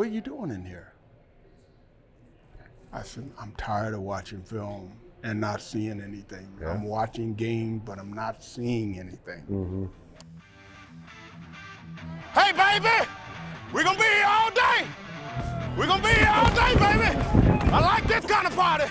what are you doing in here? I said, I'm tired of watching film and not seeing anything. Yeah. I'm watching games, but I'm not seeing anything. Mm-hmm. Hey, baby, we're gonna be here all day. We're gonna be here all day, baby. I like this kind of party.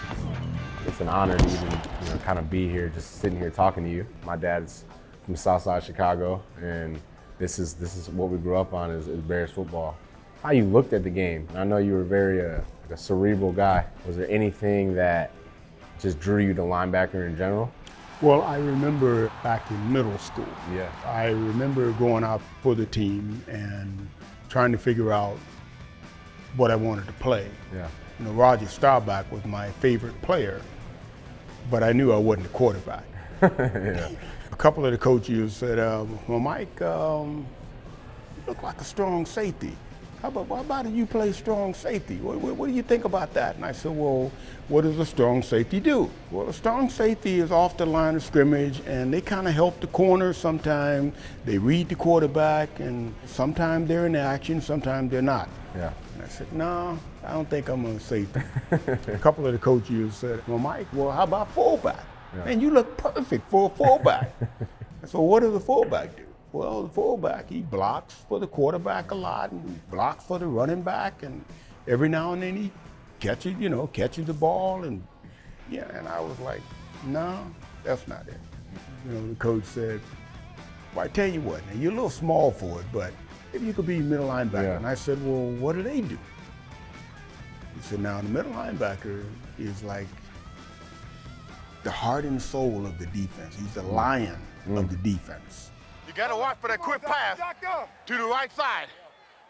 It's an honor to even kind of be here, just sitting here talking to you. My dad's from South Side Chicago, and this is what we grew up on is Bears football. How you looked at the game? I know you were very like a cerebral guy. Was there anything that just drew you to linebacker in general? Well, I remember back in middle school. Yeah. I remember going out for the team and trying to figure out what I wanted to play. Yeah. You know, Roger Staubach was my favorite player, but I knew I wasn't a quarterback. Yeah. A couple of the coaches said, well, Mike, you look like a strong safety. How about you play strong safety? What do you think about that? And I said, well, what does a strong safety do? Well, a strong safety is off the line of scrimmage, and they kind of help the corner sometimes. They read the quarterback, and sometimes they're in action, sometimes they're not. Yeah. And I said, no, I don't think I'm a safety. A couple of the coaches said, well, Mike, well, how about fullback? Yeah. Man, you look perfect for a fullback. So what does a fullback do? Well, the fullback, he blocks for the quarterback a lot, and he blocks for the running back, and every now and then he catches the ball, and yeah, and I was like, no, that's not it. You know, the coach said, well, I tell you what, now you're a little small for it, but if you could be middle linebacker. Yeah. And I said, well, what do they do? He said, now the middle linebacker is like the heart and soul of the defense. He's the lion of the defense. You gotta watch for that quick pass to the right side.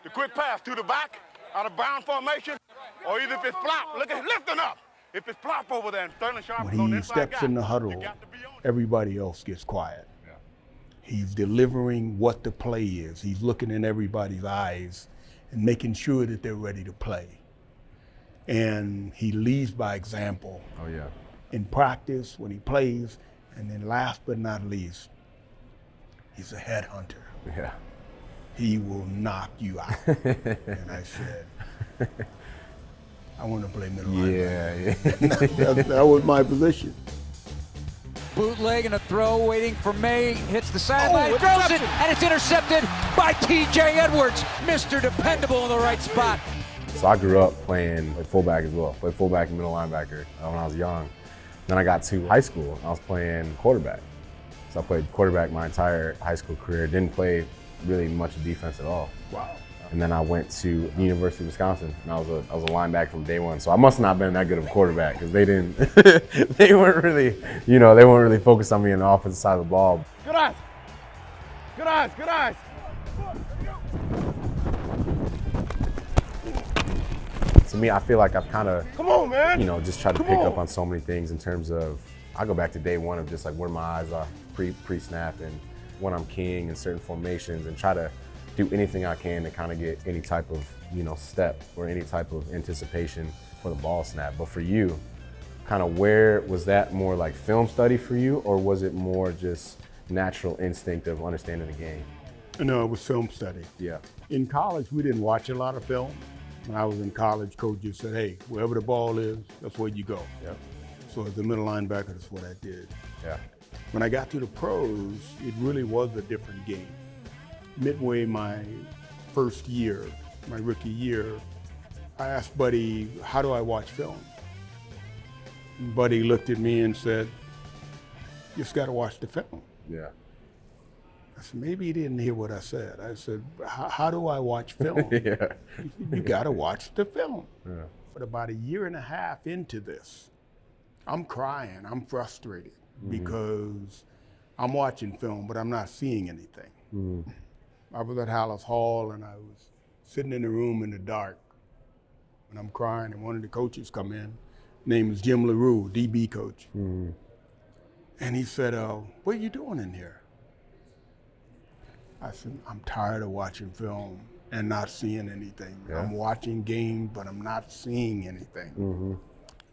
The quick pass to the back, out of bound formation, or either if it's flop, look at him lifting up. If it's flop over there and Sterling Sharp is on When the he inside steps guy, in the you huddle, got to be on it. everybody else gets quiet. Yeah. He's delivering what the play is. He's looking in everybody's eyes and making sure that they're ready to play. And he leads by example. Oh yeah. In practice, when he plays, and then last but not least, he's a headhunter. Yeah. He will knock you out. And I said, I want to play middle linebacker. Yeah. That was my position. Bootleg and a throw waiting for May, hits the sideline, throws it, interception. and it's intercepted by T.J. Edwards, Mr. Dependable in the right spot. So I grew up playing fullback as well. Played fullback and middle linebacker when I was young. Then I got to high school, I was playing quarterback. So I played quarterback my entire high school career. Didn't play really much defense at all. Wow. And then I went to the University of Wisconsin, and I was a linebacker from day one. So I must not have been that good of a quarterback because they didn't, they weren't really focused on me on the offensive side of the ball. Good eyes. Good eyes, good eyes. To me, I feel like I've kind of, Come on, man. just tried to pick up on so many things in terms of, I go back to day one of just like where my eyes are pre-snap and when I'm keying in certain formations and try to do anything I can to kind of get any type of, step or any type of anticipation for the ball snap. But for you, kind of where was that more like film study for you, or was it more just natural instinct of understanding the game? No, it was film study. Yeah. In college, we didn't watch a lot of film. When I was in college, coach just said, hey, wherever the ball is, that's where you go. Yep. So as a middle linebacker, that's what I did. Yeah. When I got to the pros, it really was a different game. Midway my first year, my rookie year, I asked Buddy, how do I watch film? And Buddy looked at me and said, you just got to watch the film. Yeah. I said, maybe he didn't hear what I said. I said, how do I watch film? Yeah. He said, you got to watch the film. Yeah. But about a year and a half into this, I'm crying, I'm frustrated because I'm watching film, but I'm not seeing anything. I was at Hallis Hall and I was sitting in the room in the dark and I'm crying, and one of the coaches come in, name is Jim LaRue, DB coach. And he said, what are you doing in here? I said, I'm tired of watching film and not seeing anything. Yeah. I'm watching games, but I'm not seeing anything.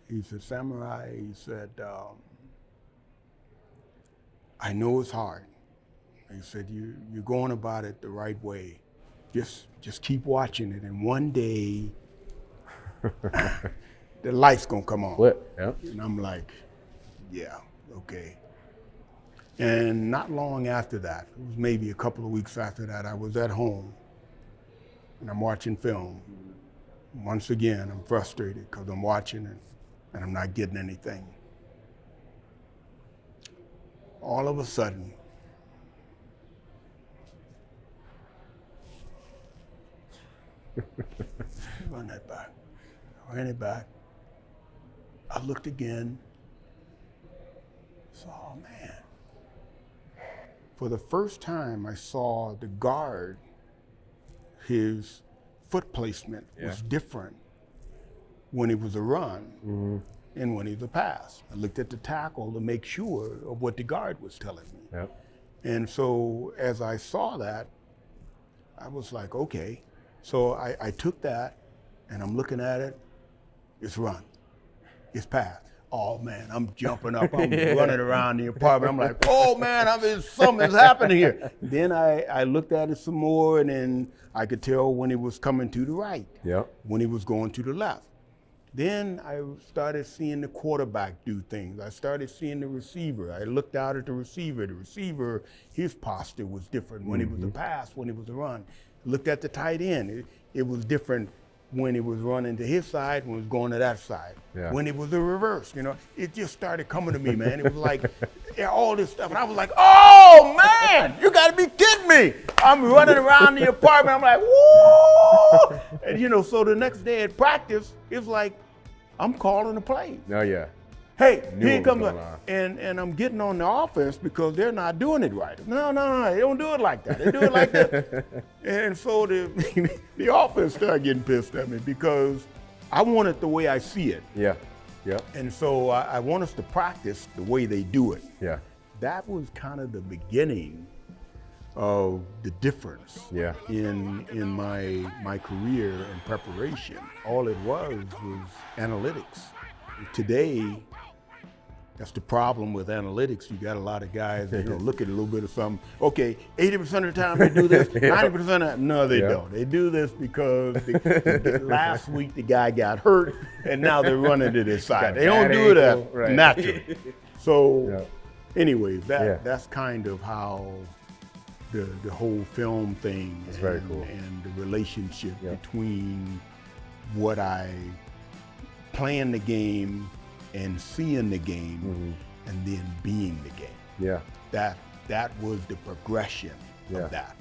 He said, Samurai, he said, I know it's hard. He said, you're going about it the right way. just keep watching it, and one day the light's gonna come on. Flip. Yep. And I'm like, yeah, okay. And not long after that, it was maybe a couple of weeks after that, I was at home and I'm watching film. Once again, I'm frustrated because I'm watching it and I'm not getting anything. All of a sudden, run that back. Ran it back. I looked again. So, oh man. For the first time, I saw the guard, his foot placement was different when it was a run and when it was a pass. I looked at the tackle to make sure of what the guard was telling me. Yep. And so as I saw that, I was like, okay. So I took that and I'm looking at it. It's run. It's pass. Oh man, I'm jumping up. I'm running around the apartment. I'm like, oh man, something's happening here. Then I looked at it some more, and then I could tell when it was coming to the right, when it was going to the left. Then I started seeing the quarterback do things. I started seeing the receiver. I looked out at the receiver. The receiver, his posture was different when it was a pass, when it was a run. Looked at the tight end. It was different when it was running to his side, when it was going to that side. Yeah. When it was the reverse, it just started coming to me, man. It was like all this stuff. And I was like, oh man, you gotta be kidding me. I'm running around the apartment. I'm like, whoa. And so the next day at practice, it's like, I'm calling the plays. Oh yeah. Hey, Knew here what comes was going on. and I'm getting on the offense because they're not doing it right. No, they don't do it like that. They do it like this. And so the offense started getting pissed at me because I want it the way I see it. Yeah. Yep. And so I want us to practice the way they do it. Yeah. That was kind of the beginning of the difference in my career and preparation. All it was analytics. Today, that's the problem with analytics. You got a lot of guys that look at a little bit of something. Okay, 80% of the time they do this, 90% no, they don't. They do this because last week the guy got hurt and now they're running to this side. They don't do that naturally. So anyways, that's kind of how the whole film thing is very cool. And the relationship between what I playing the game and seeing the game and then being the game. Yeah. That was the progression of that.